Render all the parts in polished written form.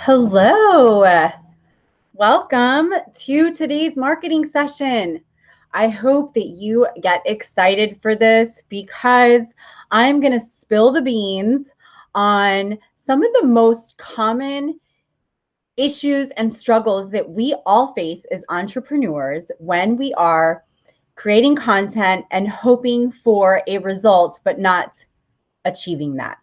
Hello, welcome to today's marketing session. I hope that you get excited for this because I'm going to spill the beans on some of the most common issues and struggles that we all face as entrepreneurs when we are creating content and hoping for a result, but not achieving that.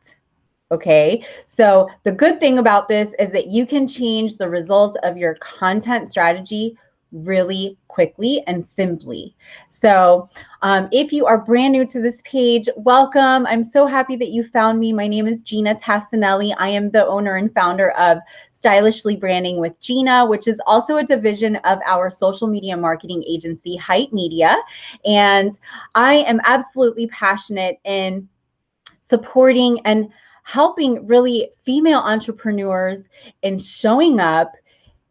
Okay, so the good thing about this is that you can change the result of your content strategy really quickly and simply. So if you are brand new to this page, welcome. I'm so happy that you found me. My name is Ginna Tassinelli. I am the owner and founder of Stylishly Branding with Ginna, which is also a division of our social media marketing agency, Hype Media. And I am absolutely passionate in supporting and helping really female entrepreneurs in showing up,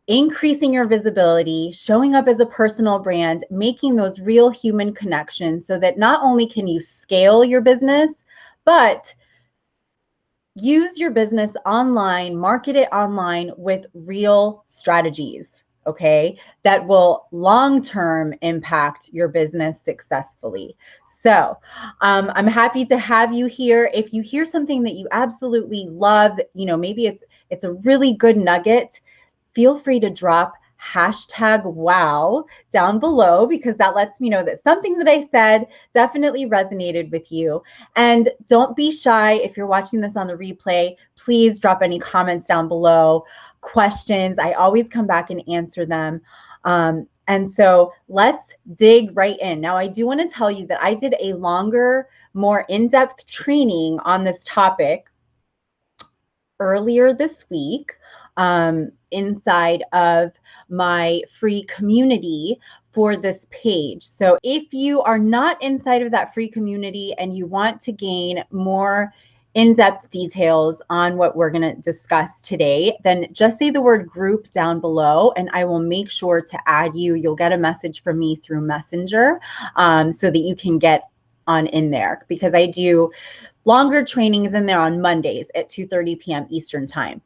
increasing your visibility, showing up as a personal brand, making those real human connections so that not only can you scale your business, but use your business online, market it online with real strategies, okay, that will long-term impact your business successfully. So I'm happy to have you here. If you hear something that you absolutely love, maybe it's a really good nugget, feel free to drop #wow down below because that lets me know that something that I said definitely resonated with you. And don't be shy if you're watching this on the replay. Please drop any comments down below, questions. I always come back and answer them. And so let's dig right in. Now, I do want to tell you that I did a longer, more in-depth training on this topic earlier this week inside of my free community for this page. So if you are not inside of that free community and you want to gain more in-depth details on what we're going to discuss today, then just say the word group down below and I will make sure to add you. You'll get a message from me through Messenger so that you can get on in there, because I do longer trainings in there on Mondays at 2:30 p.m. Eastern time.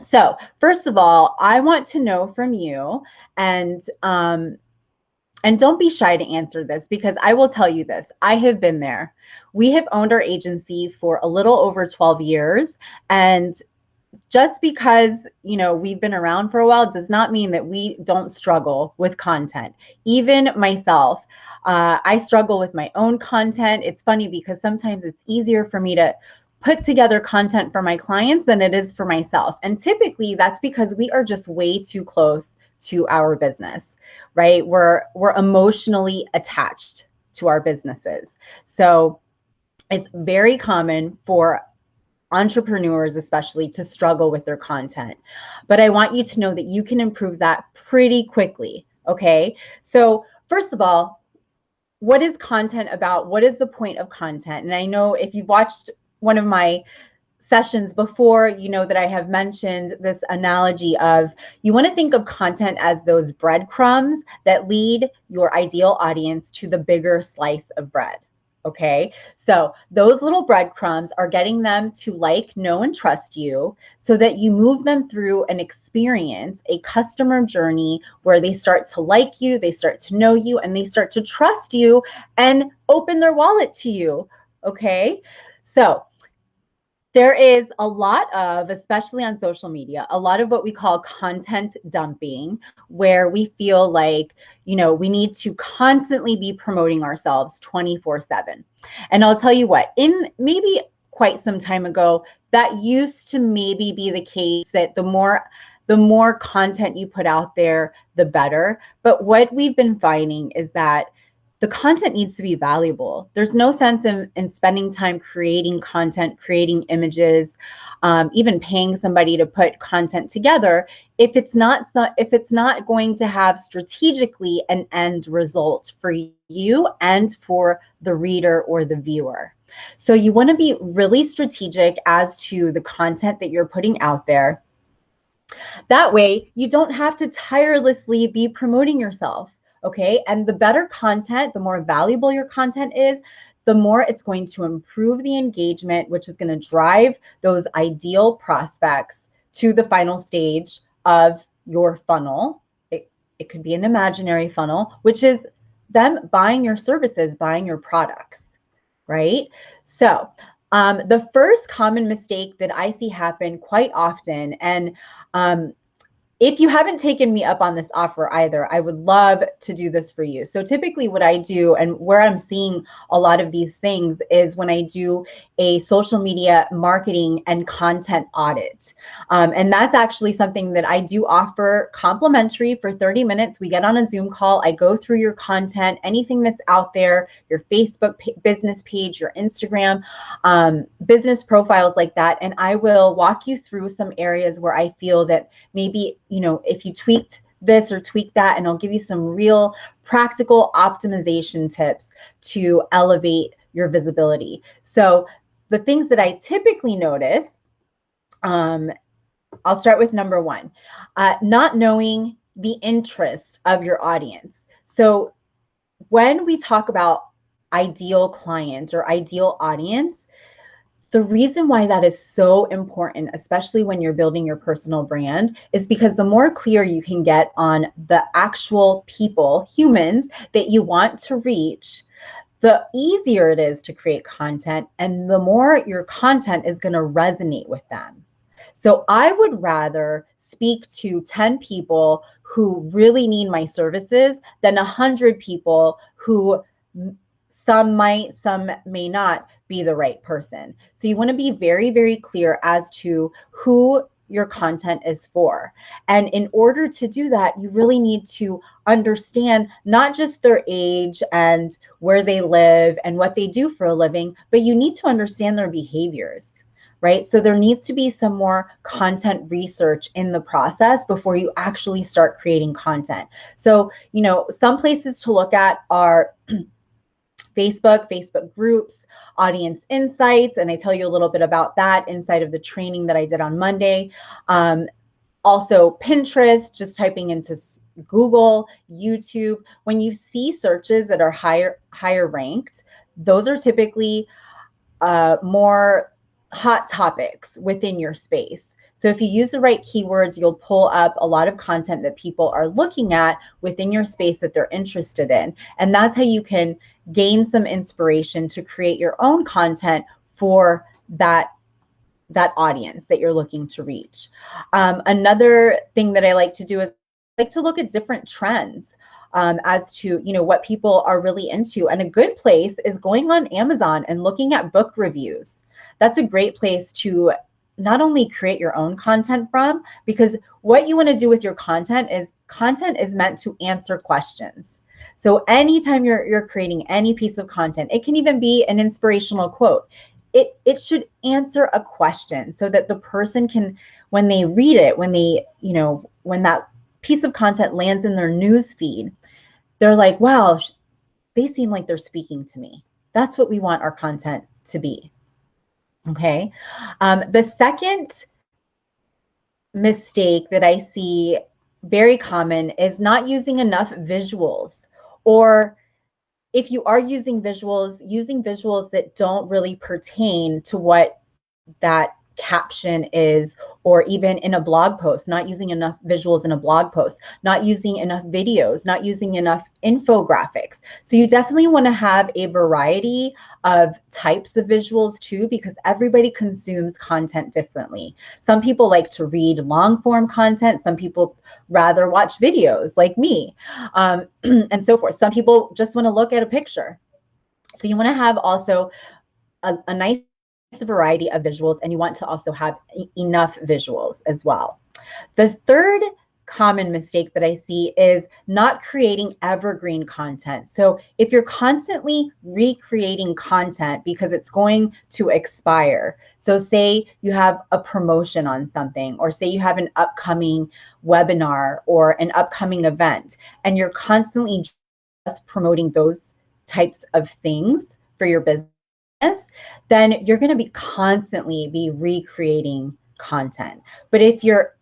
So first of all, I want to know from you, and don't be shy to answer this, because I will tell you this. I have been there. We have owned our agency for a little over 12 years. And just because, we've been around for a while does not mean that we don't struggle with content. Even myself, I struggle with my own content. It's funny because sometimes it's easier for me to put together content for my clients than it is for myself. And typically that's because we are just way too close to our business, right? We're emotionally attached to our businesses. So it's very common for entrepreneurs especially to struggle with their content. But I want you to know that you can improve that pretty quickly, okay? So first of all, what is content about? What is the point of content? And I know if you've watched one of my sessions before, you know that I have mentioned this analogy of you want to think of content as those breadcrumbs that lead your ideal audience to the bigger slice of bread. Okay, so those little breadcrumbs are getting them to like, know, and trust you so that you move them through an experience, a customer journey where they start to like you, they start to know you, and they start to trust you and open their wallet to you. Okay, so there is a lot of, especially on social media, a lot of what we call content dumping, where we feel like, we need to constantly be promoting ourselves 24/7. And I'll tell you what, in maybe quite some time ago, that used to maybe be the case, that the more content you put out there, the better. But what we've been finding is that the content needs to be valuable. There's no sense in spending time creating content, creating images, even paying somebody to put content together if it's not going to have strategically an end result for you and for the reader or the viewer. So you want to be really strategic as to the content that you're putting out there. That way, you don't have to tirelessly be promoting yourself. Okay, and the better content, the more valuable your content is, the more it's going to improve the engagement, which is going to drive those ideal prospects to the final stage of your funnel. It could be an imaginary funnel, which is them buying your services, buying your products, right? So the first common mistake that I see happen quite often, and if you haven't taken me up on this offer either, I would love to do this for you. So typically what I do, and where I'm seeing a lot of these things, is when I do a social media marketing and content audit. And that's actually something that I do offer complimentary for 30 minutes. We get on a Zoom call. I go through your content, anything that's out there, your Facebook business page, your Instagram, business profiles like that. And I will walk you through some areas where I feel that maybe, if you tweaked this or tweak that, and I'll give you some real practical optimization tips to elevate your visibility. So the things that I typically notice, I'll start with number one, not knowing the interest of your audience. So when we talk about ideal client or ideal audience, the reason why that is so important, especially when you're building your personal brand, is because the more clear you can get on the actual people, humans that you want to reach, the easier it is to create content, and the more your content is going to resonate with them. So I would rather speak to 10 people who really need my services than 100 people who some might, some may not be the right person. So you want to be very, very clear as to who your content is for. And in order to do that, you really need to understand not just their age and where they live and what they do for a living, but you need to understand their behaviors, right? So there needs to be some more content research in the process before you actually start creating content. So, some places to look at are Facebook groups, audience insights, and I tell you a little bit about that inside of the training that I did on Monday. Also Pinterest, just typing into Google, YouTube. When you see searches that are higher ranked, those are typically more hot topics within your space. So if you use the right keywords, you'll pull up a lot of content that people are looking at within your space that they're interested in. And that's how you can gain some inspiration to create your own content for that audience that you're looking to reach. Another thing that I like to do is I like to look at different trends as to what people are really into. And a good place is going on Amazon and looking at book reviews. That's a great place to not only create your own content from, because what you want to do with your content is meant to answer questions. So anytime you're creating any piece of content, it can even be an inspirational quote. It should answer a question so that the person can, when they read it, when that piece of content lands in their news feed, they're like, wow, they seem like they're speaking to me. That's what we want our content to be. Okay. The second mistake that I see very common is not using enough visuals, or if you are using visuals that don't really pertain to what that caption is, or even in a blog post, not using enough visuals in a blog post, not using enough videos, not using enough infographics. So you definitely want to have a variety of types of visuals too, because everybody consumes content differently. Some people like to read long form content. Some people rather watch videos like me, and so forth. Some people just want to look at a picture. So you want to have also a nice variety of visuals, and you want to also have enough visuals as well. The third common mistake that I see is not creating evergreen content. So if you're constantly recreating content because it's going to expire, so say you have a promotion on something, or say you have an upcoming webinar or an upcoming event, and you're constantly just promoting those types of things for your business, then you're going to be constantly be recreating content. But if you're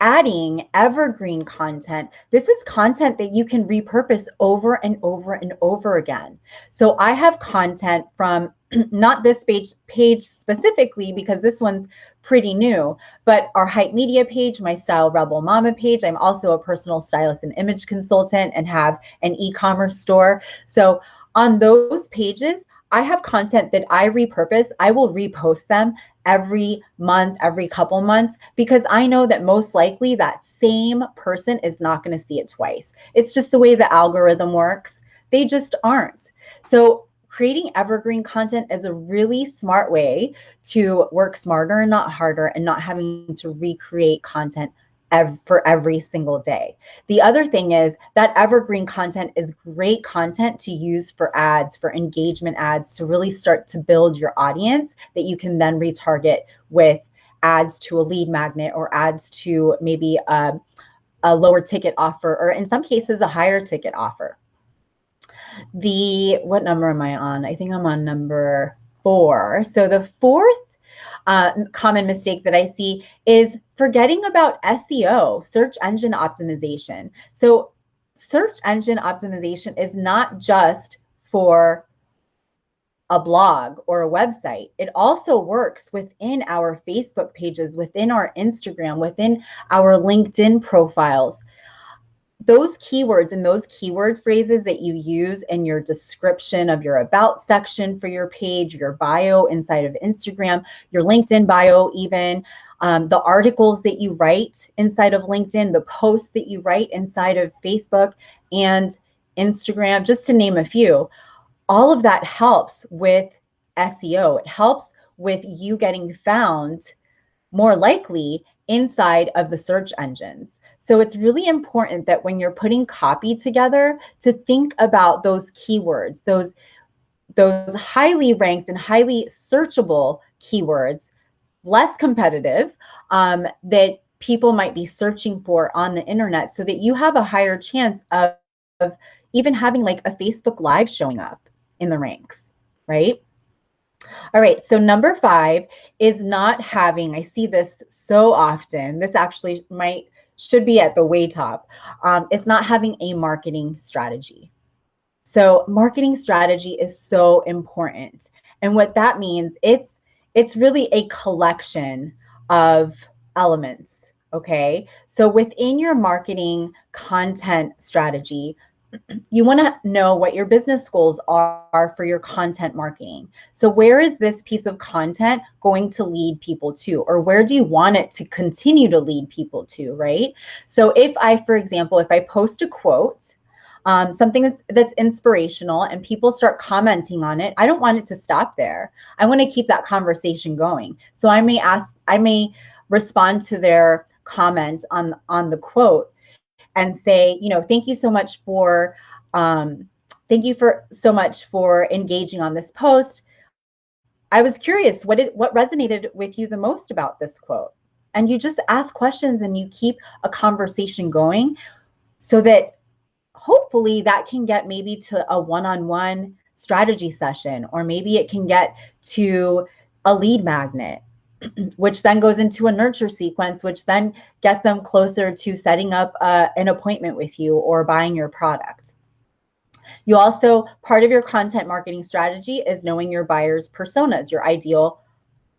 adding evergreen content, this is content that you can repurpose over and over and over again. So I have content from not this page specifically, because this one's pretty new, but our Hype Media page, my Style Rebel Mama page. I'm also a personal stylist and image consultant and have an e-commerce store. So on those pages, I have content that I repurpose. I will repost them every month, every couple months, because I know that most likely that same person is not going to see it twice. It's just the way the algorithm works. They just aren't. So creating evergreen content is a really smart way to work smarter and not harder, and not having to recreate content for every single day. The other thing is that evergreen content is great content to use for ads, for engagement ads, to really start to build your audience that you can then retarget with ads to a lead magnet, or ads to maybe a lower ticket offer, or in some cases a higher ticket offer. What number am I on? I think I'm on number 4. So the fourth common mistake that I see is forgetting about SEO, search engine optimization. So search engine optimization is not just for a blog or a website. It also works within our Facebook pages, within our Instagram, within our LinkedIn profiles. Those keywords and those keyword phrases that you use in your description of your about section for your page, your bio inside of Instagram, your LinkedIn bio even, the articles that you write inside of LinkedIn, the posts that you write inside of Facebook and Instagram, just to name a few, all of that helps with SEO. It helps with you getting found more likely inside of the search engines. So it's really important that when you're putting copy together, to think about those keywords, those highly ranked and highly searchable keywords, less competitive, that people might be searching for on the internet, so that you have a higher chance of even having like a Facebook Live showing up in the ranks, right? All right, so number 5 is not having, I see this so often, this actually should be at the way top, is not having a marketing strategy. So marketing strategy is so important. And what that means, it's really a collection of elements, okay? So within your marketing content strategy, you want to know what your business goals are for your content marketing. So where is this piece of content going to lead people to, or where do you want it to continue to lead people to, right? So if for example, if I post a quote, something that's inspirational, and people start commenting on it, I don't want it to stop there. I want to keep that conversation going. So I may respond to their comment on the quote and say, thank you so much for engaging on this post. I was curious, what resonated with you the most about this quote? And you just ask questions and you keep a conversation going, so that hopefully that can get maybe to a one-on-one strategy session, or maybe it can get to a lead magnet, which then goes into a nurture sequence, which then gets them closer to setting up an appointment with you or buying your product. You also, part of your content marketing strategy is knowing your buyer's personas, your ideal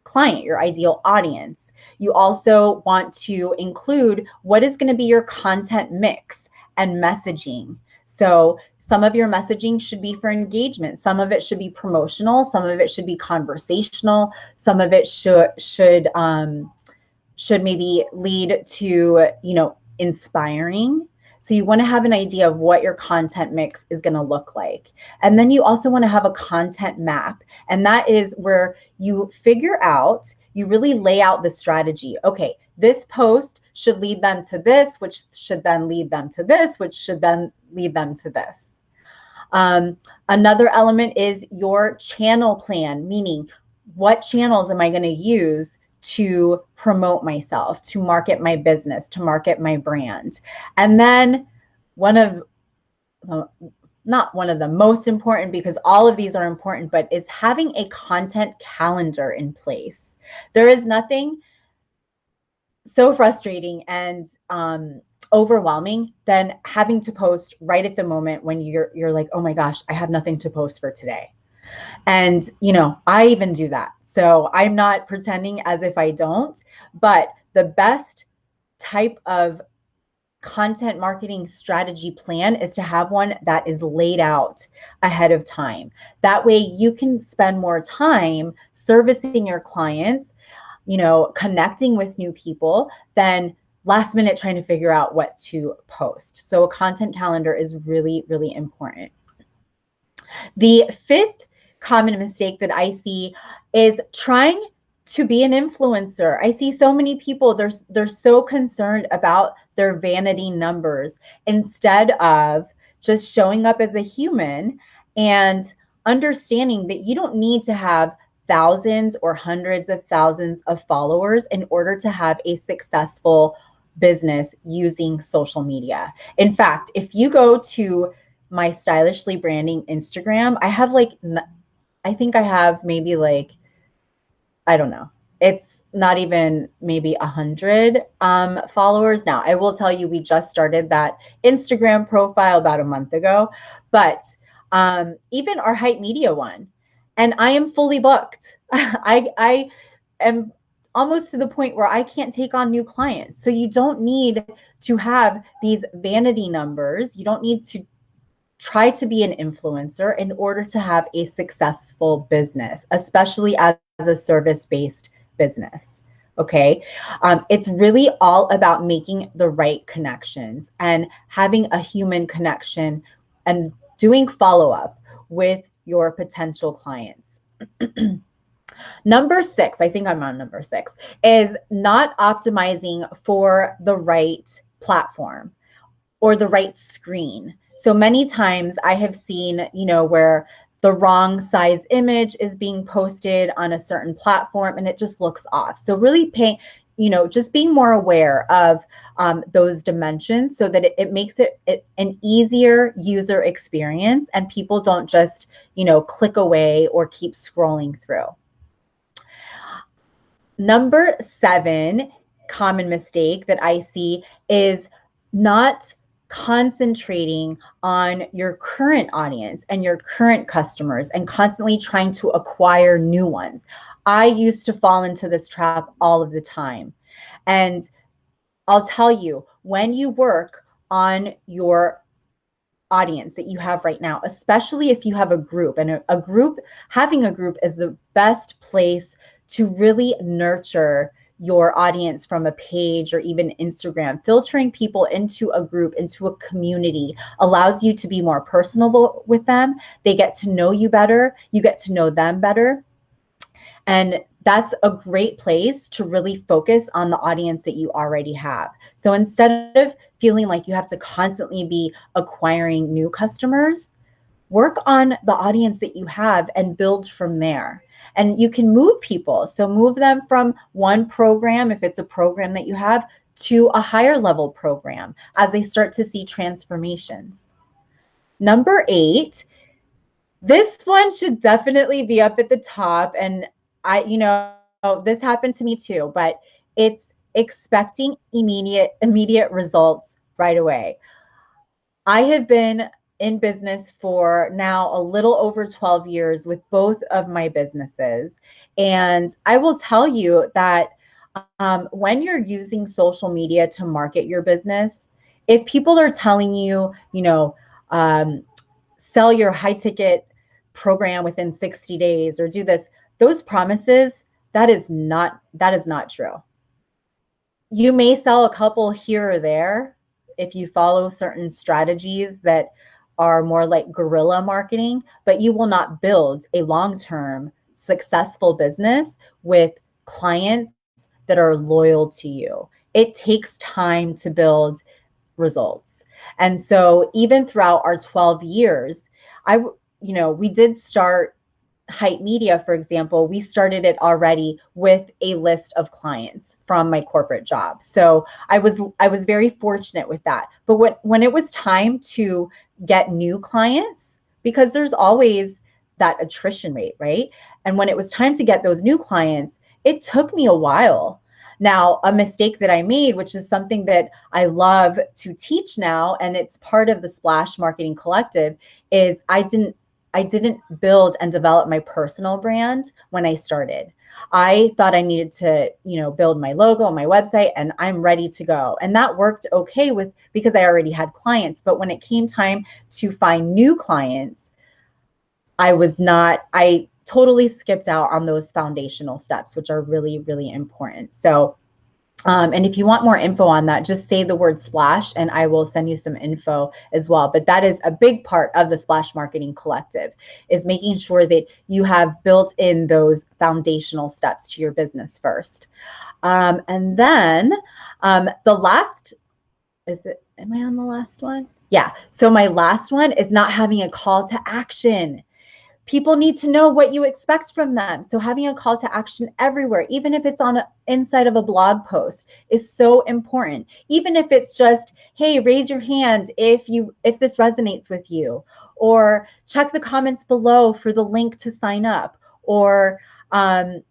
client, your ideal audience. You also want to include what is going to be your content mix and messaging. So some of your messaging should be for engagement. Some of it should be promotional. Some of it should be conversational. Some of it should maybe lead to, inspiring. So you want to have an idea of what your content mix is going to look like. And then you also want to have a content map. And that is where you really lay out the strategy. Okay, this post should lead them to this, which should then lead them to this, which should then lead them to this. Another element is your channel plan, meaning what channels am I going to use to promote myself, to market my business, to market my brand. And then not one of the most important, because all of these are important, but is having a content calendar in place. There is nothing so frustrating and overwhelming than having to post right at the moment when you're like, oh my gosh, I have nothing to post for today. And, I even do that. So I'm not pretending as if I don't, but the best type of content marketing strategy plan is to have one that is laid out ahead of time. That way you can spend more time servicing your clients, connecting with new people than last minute trying to figure out what to post. So a content calendar is really, really important. The fifth common mistake that I see is trying to be an influencer. I see so many people, they're so concerned about their vanity numbers instead of just showing up as a human and understanding that you don't need to have thousands or hundreds of thousands of followers in order to have a successful business using social media. In fact, if you go to my Stylishly Branding Instagram, I think I have maybe I don't know. It's not even maybe 100 followers. Now, I will tell you, we just started that Instagram profile about a month ago, but even our Hype Media one, and I am fully booked. I am almost to the point where I can't take on new clients. So you don't need to have these vanity numbers. You don't need to try to be an influencer in order to have a successful business, especially as a service-based business. Okay. It's really all about making the right connections and having a human connection and doing follow-up with your potential clients. Number 6, I think I'm on number 6, is not optimizing for the right platform or the right screen. So many times I have seen, where the wrong size image is being posted on a certain platform and it just looks off. So really just being more aware of those dimensions so that it makes it an easier user experience and people don't just, click away or keep scrolling through. Number 7 common mistake that I see is not concentrating on your current audience and your current customers and constantly trying to acquire new ones. I used to fall into this trap all of the time. And I'll tell you, when you work on your audience that you have right now, especially if you have a group, and having a group is the best place to really nurture your audience from a page or even Instagram. Filtering people into a group, into a community, allows you to be more personable with them. They get to know you better. You get to know them better. And that's a great place to really focus on the audience that you already have. So instead of feeling like you have to constantly be acquiring new customers, work on the audience that you have and build from there. And you can move people. So move them from one program, if it's a program that you have, to a higher level program as they start to see transformations. Number 8, this one should definitely be up at the top. And this happened to me too, but it's expecting immediate results right away. I have been in business for now a little over 12 years with both of my businesses. And I will tell you that when you're using social media to market your business, if people are telling you, sell your high ticket program within 60 days or do this, those promises, that is not true. You may sell a couple here or there if you follow certain strategies that are more like guerrilla marketing, but you will not build a long-term successful business with clients that are loyal to you. It takes time to build results. And so even throughout our 12 years, we did start Hype Media, for example. We started it already with a list of clients from my corporate job. So I was very fortunate with that. But when it was time to get new clients, because there's always that attrition rate, right? And when it was time to get those new clients, it took me a while. Now, a mistake that I made, which is something that I love to teach now, and it's part of the Splash Marketing Collective, is I didn't I didn't build and develop my personal brand when I started. I thought I needed to, build my logo on my website and I'm ready to go. And that worked okay because I already had clients. But when it came time to find new clients, I totally skipped out on those foundational steps, which are really, really important. So, and if you want more info on that, just say the word Splash and I will send you some info as well. But that is a big part of the Splash Marketing Collective, is making sure that you have built in those foundational steps to your business first. And then the last, am I on the last one? Yeah. So my last one is not having a call to action. People need to know what you expect from them. So having a call to action everywhere, even if it's inside of a blog post, is so important. Even if it's just, hey, raise your hand if this resonates with you, or check the comments below for the link to sign up, or drop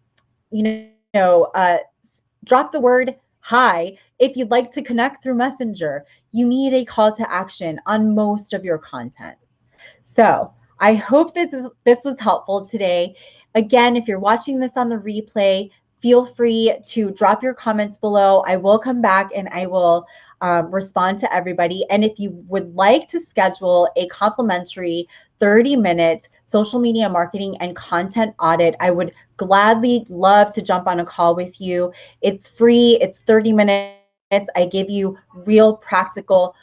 the word hi if you'd like to connect through Messenger. You need a call to action on most of your content. So I hope that this was helpful today. Again, if you're watching this on the replay, feel free to drop your comments below. I will come back and I will respond to everybody. And if you would like to schedule a complimentary 30-minute social media marketing and content audit, I would gladly love to jump on a call with you. It's free. It's 30 minutes. I give you real practical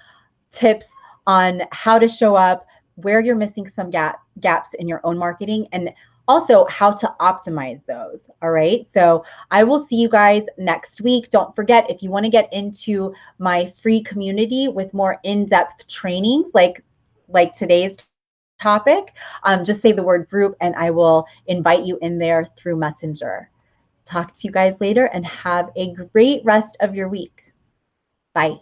tips on how to show up, where you're missing some gaps in your own marketing, and also how to optimize those. All right. So I will see you guys next week. Don't forget, if you want to get into my free community with more in-depth trainings like today's topic, just say the word group and I will invite you in there through Messenger. Talk to you guys later and have a great rest of your week. Bye.